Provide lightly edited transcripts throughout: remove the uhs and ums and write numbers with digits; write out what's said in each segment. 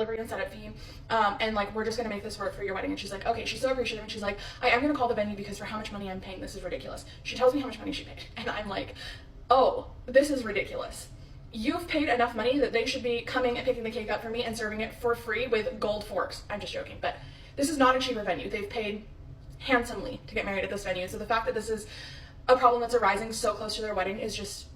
delivery and setup fee, and like we're just gonna make this work for your wedding. And she's like, okay. She's so appreciative, and she's like, I am gonna call the venue because for how much money I'm paying, this is ridiculous. She tells me how much money she paid, and I'm like, oh, this is ridiculous. You've paid enough money that they should be coming and picking the cake up for me and serving it for free with gold forks. I'm just joking, but this is not a cheaper venue. They've paid handsomely to get married at this venue, so the fact that this is a problem that's arising so close to their wedding is just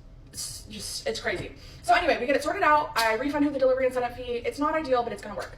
it's crazy. So anyway, we get it sorted out. I refund her the delivery and setup fee. It's not ideal, but it's gonna work.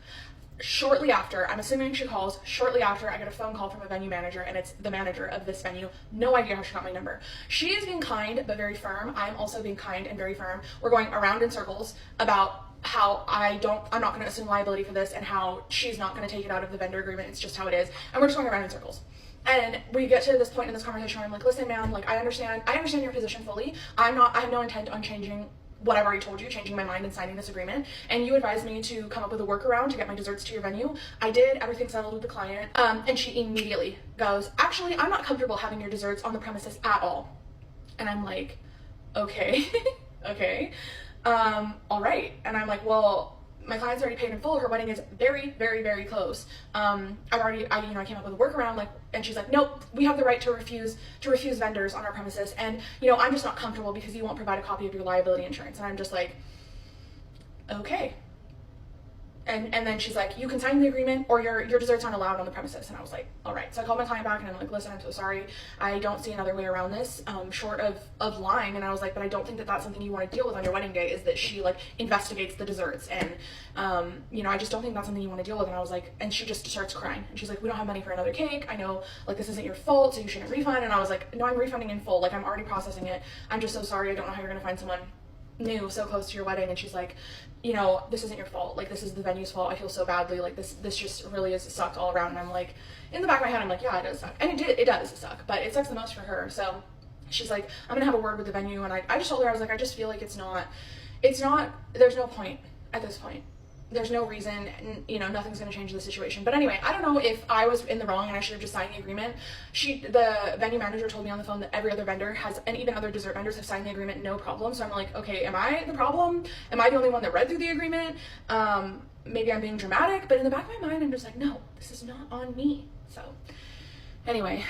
Shortly after, I'm assuming she calls, shortly after I get a phone call from a venue manager, and it's the manager of this venue. No idea how she got my number. She is being kind but very firm. I'm also being kind and very firm. We're going around in circles about how I'm not going to assume liability for this, and how she's not going to take it out of the vendor agreement. It's just how it is, and we're just going around in circles. And we get to this point in this conversation where I'm like, listen, ma'am, like I understand your position fully. I have no intent on changing what I've already told you, changing my mind and signing this agreement. And you advised me to come up with a workaround to get my desserts to your venue. I did, everything settled with the client. And she immediately goes, actually, I'm not comfortable having your desserts on the premises at all. And I'm like, okay, okay, all right. And I'm like, well, my client's already paid in full. Her wedding is very, very, very close. I came up with a workaround, like, and she's like, nope, we have the right to refuse vendors on our premises. And, I'm just not comfortable because you won't provide a copy of your liability insurance. And I'm just like, okay. And then she's like, you can sign the agreement or your desserts aren't allowed on the premises. And I was like, all right. So I called my client back and I'm like, listen, I'm so sorry. I don't see another way around this, short of lying. And I was like, but I don't think that that's something you want to deal with on your wedding day, is that she like investigates the desserts. And, I just don't think that's something you want to deal with. And I was like, and she just starts crying. And she's like, we don't have money for another cake. I know like this isn't your fault, so you shouldn't refund. And I was like, no, I'm refunding in full. Like I'm already processing it. I'm just so sorry. I don't know how you're going to find someone new so close to your wedding. And she's like, this isn't your fault, like this is the venue's fault. I feel so badly, like this just really is sucked all around. And I'm like, in the back of my head I'm like, yeah, it does suck, and it does suck, but it sucks the most for her. So she's like, I'm gonna have a word with the venue. And I just told her, I was like, I just feel like it's not there's no point at this point. There's no reason, nothing's going to change the situation. But anyway, I don't know if I was in the wrong and I should have just signed the agreement. The venue manager told me on the phone that every other vendor has, and even other dessert vendors have signed the agreement, no problem. So I'm like, okay, am I the problem? Am I the only one that read through the agreement? Maybe I'm being dramatic, but in the back of my mind, I'm just like, no, this is not on me. So anyway.